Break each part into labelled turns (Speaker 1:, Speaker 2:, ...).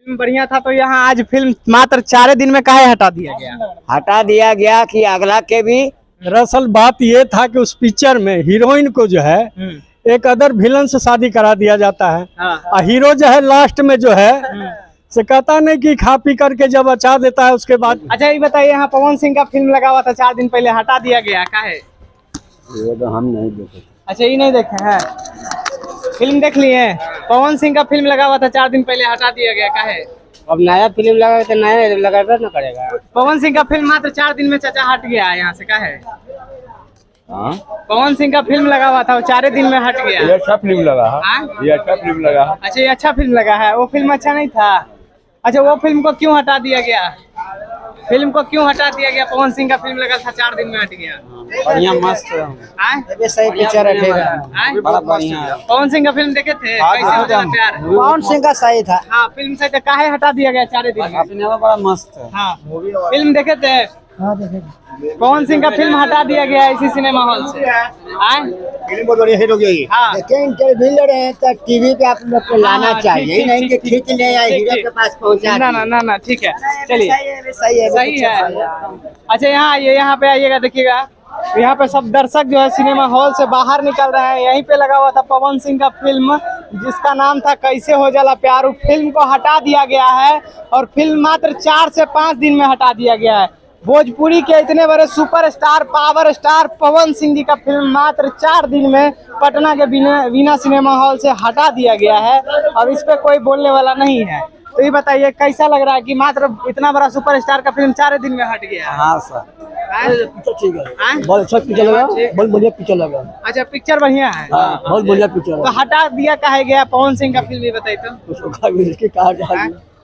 Speaker 1: बढ़िया था तो यहाँ आज फिल्म मात्र 4 दिन में काहे हटा दिया गया?
Speaker 2: हटा दिया गया कि अगला के भी।
Speaker 3: दरअसल बात ये था कि उस पिक्चर में हीरोइन को जो है एक अदर विलन से शादी करा दिया जाता है। और हीरो जो है लास्ट में जो है से कहता नहीं कि खा पी करके जब अचा देता है उसके बाद।
Speaker 1: अच्छा ये बताइए, यहाँ पवन सिंह का फिल्म लगा हुआ था 4 दिन पहले, हटा दिया गया काहे?
Speaker 2: ये तो हम नहीं देखे।
Speaker 1: अच्छा ये नहीं देखे हैं, फिल्म देख लिए? पवन सिंह का फिल्म लगा हुआ था 4 दिन पहले, हटा दिया गया काहे?
Speaker 2: अब नया फिल्म लगा तो नया लगाकर ना करेगा।
Speaker 1: पवन सिंह का फिल्म मात्र 4 दिन में चाचा हट गया है यहाँ से, काहे? पवन सिंह का फिल्म लगा हुआ था वो 4 दिन में हट गया।
Speaker 4: ये अच्छा फिल्म लगा है, ये अच्छा फिल्म लगा है।
Speaker 1: अच्छा ये अच्छा फिल्म लगा है, वो फिल्म अच्छा नहीं था? अच्छा वो फिल्म को क्यों हटा दिया गया? फिल्म को क्यों हटा दिया गया? पवन सिंह का फिल्म लगा था 4 दिन में हट गया।
Speaker 2: बढ़िया मस्त
Speaker 1: आए?
Speaker 2: सही पिक्चर है, बड़ा बढ़िया है।
Speaker 1: पवन सिंह का फिल्म देखे थे? कैसे हो जाला प्यार?
Speaker 2: पवन सिंह का सही था।
Speaker 1: हाँ फिल्म सही था, काहे हटा दिया गया 4 दिन में?
Speaker 2: सिनेमा बड़ा मस्त है।
Speaker 1: हाँ फिल्म देखे थे? पवन सिंह का फिल्म हटा दिया गया इसी सिनेमा हॉल से।
Speaker 4: फिल्म बहुत बढ़िया हिट हो गई।
Speaker 1: हाँ
Speaker 2: इंटरव्यू ले रहे हैं तो टीवी पे आप लोग को लाना चाहिए,
Speaker 1: ठीक,
Speaker 2: नहीं कि खींच ले या हीरो के पास पहुंचा।
Speaker 1: ना ठीक है, चलिए सही है। अच्छा यहाँ आइए, यहाँ पे आइएगा, देखिएगा यहाँ पे सब दर्शक जो है सिनेमा हॉल से बाहर निकल रहे हैं। यहीं पे लगा हुआ था पवन सिंह का फिल्म जिसका नाम था कैसे हो जाला प्यार। फिल्म को हटा दिया गया है और फिल्म मात्र 4 से 5 दिन में हटा दिया गया है। भोजपुरी के इतने बड़े superstar power star Pawan Singh ji का फिल्म मात्र 4 दिन में पटना के वीना सिनेमा हॉल से हटा दिया गया है। अब इस पे कोई बोलने वाला नहीं है। तो ये बताइए कैसा लग रहा है कि मात्र इतना बड़ा सुपरस्टार का फिल्म 4 दिन में हट गया है?
Speaker 2: हाँ सर
Speaker 1: ठीक है,
Speaker 2: बहुत अच्छा पिक्चर लगा, बहुत बढ़िया पिक्चर लगा।
Speaker 1: अच्छा पिक्चर बढ़िया है,
Speaker 2: बहुत बढ़िया पिक्चर।
Speaker 1: तो हटा दिया काहे गया पवन सिंह का फिल्म? ये बताइए तो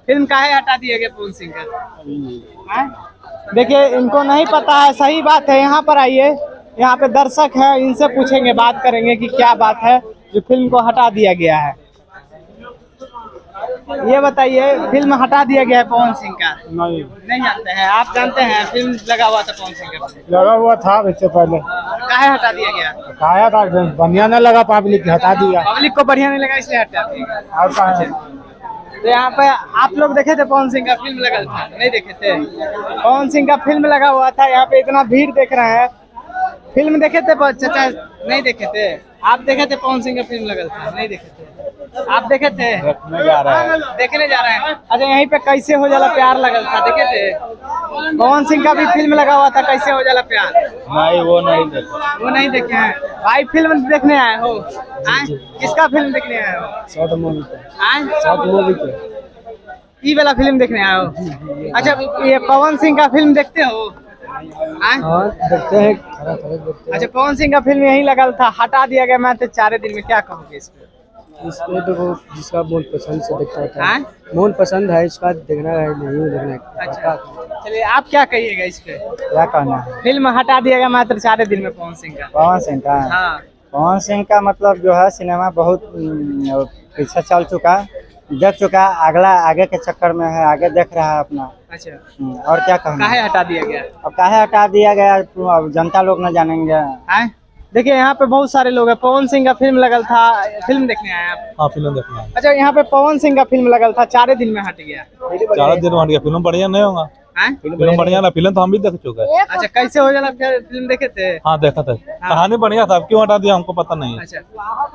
Speaker 1: फिल्म काहे हटा दिया गया पवन सिंह का? देखिए इनको नहीं पता है, सही बात है। यहाँ पर आइए, यहाँ पे दर्शक है, इनसे पूछेंगे, बात करेंगे कि क्या बात है जो फिल्म को हटा दिया गया है। ये बताइए फिल्म हटा दिया गया है पवन सिंह का? नहीं जानते हैं आप? जानते हैं फिल्म लगा हुआ था पवन सिंह का?
Speaker 3: लगा हुआ था इससे पहले।
Speaker 1: काहे हटा दिया गया?
Speaker 3: खाया था बढ़िया न लगा, पब्लिक हटा दिया।
Speaker 1: पब्लिक को बढ़िया नहीं लगा इसलिए हटा दिया।
Speaker 3: और कहा
Speaker 1: तो यहाँ पे आप लोग देखे थे पवन सिंह का फिल्म लगा था? नहीं देखे थे? पवन सिंह का फिल्म लगा हुआ था, यहाँ पे इतना भीड़ देख रहे हैं। फिल्म देखे थे चाचा? नहीं देखे थे? आप देखे थे पवन सिंह का फिल्म लगा था? नहीं देखे थे? आप देखे थे? देखने जा रहे हैं। अच्छा यहीं पे कैसे हो जाला प्यार लगल था, देखे थे? पवन सिंह का भी फिल्म लगा हुआ था कैसे हो जाला प्यार?
Speaker 4: नहीं वो नहीं देखे।
Speaker 1: वो नहीं देखे हैं भाई? फिल्म देखने आए हो? किसका फिल्म देखने आए हो?
Speaker 3: शॉर्ट मूवी के
Speaker 1: ई वाला फिल्म देखने आए हो? अच्छा ये पवन सिंह का फिल्म देखते हो?
Speaker 3: देखते हैं।
Speaker 1: अच्छा पवन सिंह का फिल्म यही लगा था, हटा दिया गया मैं 4 दिन में, क्या कहोगे इस पे?
Speaker 3: इसमें तो वो जिसका मन पसंद से देखता है, मन पसंद है इसका देखना है, नहीं देखना है।
Speaker 1: अच्छा चलिए आप क्या कहिएगा इस पे?
Speaker 3: क्या कहना है?
Speaker 1: फिल्म हटा दिया गया मात्र 4 दिन में पवन सिंह का।
Speaker 3: पवन सिंह का?
Speaker 1: हाँ
Speaker 3: पवन सिंह का मतलब जो है सिनेमा बहुत पीछे चल चुका, देख चुका, अगला आगे के चक्कर में है, आगे देख रहा है अपना।
Speaker 1: अच्छा
Speaker 3: और क्या कहना?
Speaker 1: काहे हटा दिया गया?
Speaker 3: अब काहे हटा दिया गया अब जनता लोग न जानेंगे।
Speaker 1: देखिए यहाँ पे बहुत सारे लोग हैं। पवन सिंह का फिल्म लगल था, फिल्म देखने आए आप?
Speaker 4: हाँ फिल्म देखना।
Speaker 1: अच्छा यहाँ पे पवन सिंह का फिल्म लगल था 4 दिन में हट गया।
Speaker 4: 4 दिन में हट गया, फिल्म बढ़िया नहीं होगा। फिल्म बढ़िया ना, फिल्म तो हम भी देख चुके हैं।
Speaker 1: अच्छा कैसे हो जाला फिल्म देखे थे?
Speaker 4: हाँ देखा था, कहानी बढ़िया था, अब क्यों हटा दिया हमको पता नहीं।
Speaker 1: अच्छा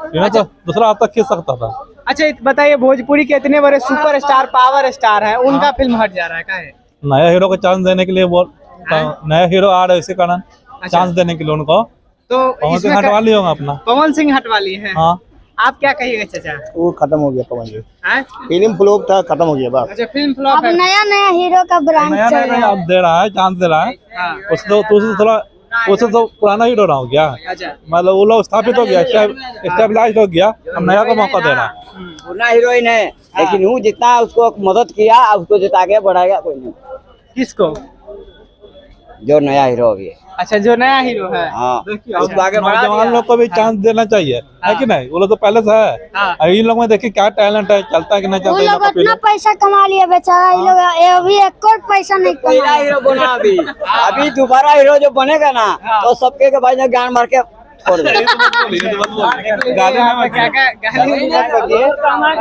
Speaker 4: फिल्म तो दूसरा आज तक खींच सकता था।
Speaker 1: अच्छा बताइए भोजपुरी के इतने बड़े सुपरस्टार पावर स्टार हैं, उनका फिल्म हट जा रहा है काहे?
Speaker 4: नया हीरो को चांस देने के लिए वो नया हीरो आ रहा है, इसी कारण चांस देने के लिए उनको
Speaker 1: तो
Speaker 4: पवन सिंह हटवा लिया होगा अपना।
Speaker 1: पवन सिंह हटवा लिए हैं?
Speaker 4: हाँ
Speaker 1: आप क्या कहिएगा चाचा?
Speaker 3: वो खत्म हो गया पवन जी,
Speaker 1: हैं?
Speaker 3: फिल्म फ्लॉप था, खत्म हो गया बस।
Speaker 1: अच्छा फिल्म फ्लॉप है।
Speaker 5: नया हीरो का ब्रांड
Speaker 4: नया नया अब दे रहा है, चांस दे रहा है। उससे थोड़ा उससे तो पुराना हीरो रहा हो गया,
Speaker 1: अच्छा
Speaker 4: मतलब वो लोग स्थापित हो गया, स्टेबलाइज हो गया, अब नया को मौका दे रहा है।
Speaker 2: पुराना हीरोइन है लेकिन वो जितना उसको मदद किया उसको जिता के बढ़ाएगा कोई नहीं।
Speaker 1: किसको?
Speaker 2: जो नया हीरो अभी है।
Speaker 1: अच्छा जो नया हीरो है।
Speaker 2: हाँ
Speaker 4: उसको आगे नौजवान लोग को भी चांस देना चाहिए, है कि नहीं? वो लोग तो पहले से है, इन लोग में देखिए क्या टैलेंट है, चलता है कि नहीं
Speaker 5: वो
Speaker 4: चलता।
Speaker 5: लोग इतना पैसा कमा लिया बेचारा, ये लोग अभी 1 करोड़ पैसा नहीं
Speaker 2: पहला
Speaker 5: कमा।
Speaker 2: हीरो बना अभी दोबारा हीरो जो बनेगा ना तो सबके के भाई ने ज्ञान मार के छोड़ दे।
Speaker 4: गाली
Speaker 1: यहाँ पे क्या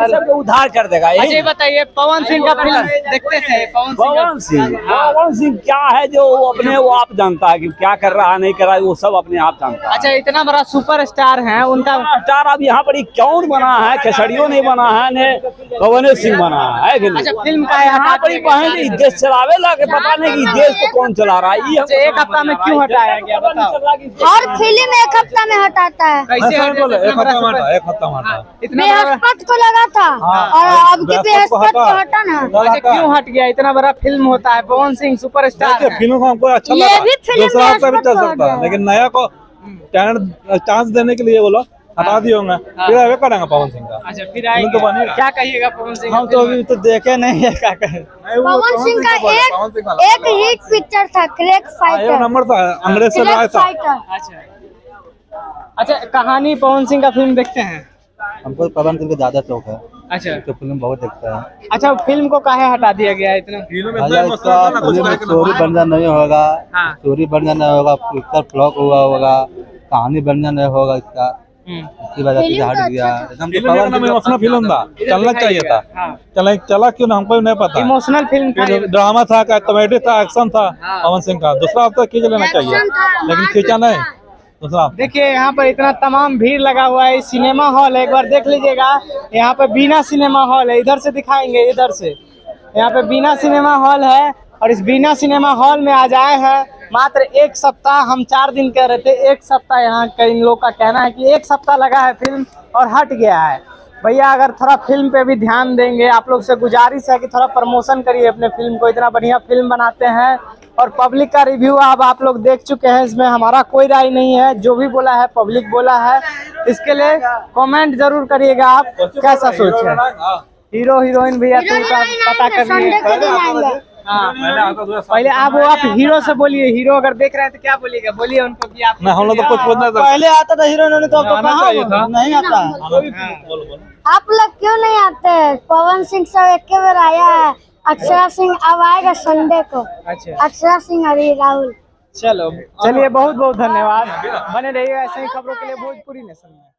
Speaker 2: सबको उधार कर देगा
Speaker 1: अच्छा
Speaker 2: यही।
Speaker 1: ये बताइए पवन सिंह का फिल्म देखते थे
Speaker 2: पवन सिंह क्या है जो वो अपने वो आप जानता है कि क्या कर रहा है नहीं कर रहा है, वो सब अपने आप जानता है।
Speaker 1: अच्छा इतना बड़ा सुपर स्टार है उनका
Speaker 2: स्टार अब यहाँ पर कौन बना है? खेसड़ियों नहीं बना है ने पवन सिंह बना है कि
Speaker 1: अच्छा
Speaker 2: नहीं?
Speaker 1: फिल्म का
Speaker 2: यहाँ पर बहन देश चलावे ला के पता नहीं कि देश को कौन चला रहा है। ये
Speaker 1: अच्छा, एक हफ्ता में क्यों हटाया गया बताओ?
Speaker 5: हर फिल्म एक हफ्ता में हटाता है।
Speaker 1: कैसे
Speaker 4: सर बोले
Speaker 1: हटे?
Speaker 4: एक हफ्ता में हटा, एक हफ्ता में हटा।
Speaker 1: इतना बड़ा
Speaker 5: बृहस्पति को लगा था और अब की बृहस्पति को हटा ना।
Speaker 1: अच्छा क्यों हट गया? इतना बड़ा फिल्म होता है, पवन सिंह सुपरस्टार
Speaker 4: देखिए
Speaker 1: है।
Speaker 4: फिल्म को हमको अच्छा
Speaker 5: ये
Speaker 4: लगा,
Speaker 5: भी फिल्म
Speaker 4: दूसरा हफ्ता भी चल
Speaker 5: बृहस्पति को
Speaker 4: सकता है,
Speaker 5: हटा।
Speaker 4: लेकिन नया को चांस देने के लिए वो लोग हटा दिए होंगे, फिर अभी करेंगे पवन सिंह का।
Speaker 1: अच्छा फिर
Speaker 4: फिल्म तो बनेगा।
Speaker 1: आएगा क्या कहिएगा पवन सिंह?
Speaker 2: हम तो अभी तो देखे नहीं है क्या कहे।
Speaker 5: पवन सिंह का एक हिट पिक्चर था क्रैक
Speaker 4: एक
Speaker 5: फाइटर।
Speaker 4: नंबर था, अंग्रेज से लड़ा
Speaker 5: क्रैक
Speaker 4: था।
Speaker 5: फाइटर।
Speaker 1: अच्छा अच्छा कहानी पवन सिंह का फिल्म देखते हैं?
Speaker 6: हमको पवन सिंह का ज्यादा शौक है,
Speaker 1: अच्छा
Speaker 6: तो फिल्म बहुत देखता है।
Speaker 1: अच्छा फिल्म को काहे हटा दिया गया है इतना?
Speaker 6: अगर इसका फिल्म स्टोरी बढ़िया नहीं होगा,
Speaker 1: हाँ।
Speaker 6: स्टोरी बढ़िया नहीं होगा, पिक्चर फ्लॉप हुआ होगा, कहानी बढ़िया नहीं होगा इसका, इसकी वजह से हट गया। एकदम
Speaker 4: फिल्म देखना इमोशनल फिल्म था, चलना चाहिए था। चला क्यों ना हमको नहीं पता।
Speaker 1: इमोशनल फिल्म था ये।
Speaker 4: ड्रामा था, कॉमेडी था, एक्शन था पवन सिंह का। दूसरा हफ्ता खींच लेना चाहिए,
Speaker 5: एक्शन था,
Speaker 4: लेकिन खींचा नहीं दूसरा हफ्ता।
Speaker 1: देखिए यहाँ पर इतना तमाम भीड़ लगा हुआ है, सिनेमा हॉल है, एक बार देख लीजिएगा। यहाँ पे बीना सिनेमा हॉल है, इधर से दिखाएंगे, इधर से। यहाँ पे बीना सिनेमा हॉल है और इस बीना सिनेमा हॉल में आज आए हैं मात्र एक सप्ताह। हम 4 दिन कह रहे थे, एक सप्ताह यहाँ का इन लोग का कहना है कि एक सप्ताह लगा है फिल्म और हट गया है। भैया अगर थोड़ा फिल्म पे भी ध्यान देंगे, आप लोग से गुजारिश है कि थोड़ा प्रमोशन करिए अपने फिल्म को। इतना बढ़िया फिल्म बनाते हैं और पब्लिक का रिव्यू अब आप लोग देख चुके हैं, इसमें हमारा कोई राय नहीं है, जो भी बोला है पब्लिक बोला है। इसके लिए कमेंट जरूर करिएगा आप कैसा सोच है। हीरो हीरोइन भैया तो पता करनी
Speaker 5: संडे के दिन
Speaker 1: है।
Speaker 5: आएंगे।
Speaker 1: हाँ पहले आप हीरो से बोलिए, हीरो अगर देख रहे हैं तो क्या बोलिएगा? बोलिए उनको कि आप
Speaker 4: ना हम लोग तो कुछ बोलना था।
Speaker 2: पहले आता था हीरोइन तो
Speaker 4: आना चाहिए था।
Speaker 2: नहीं आता।
Speaker 5: आप लोग क्यों नहीं आते? पवन सिंह सब एक बार आया है, अक्षरा सिंह अब आएगा संडे को।
Speaker 1: अच्छा
Speaker 5: अक्षरा सिंह और राहुल।
Speaker 1: चलो चलिए बहुत बहुत धन्यवाद। बने रहिए ऐसे ही खबरों के लिए भोजपुरी नेशन में।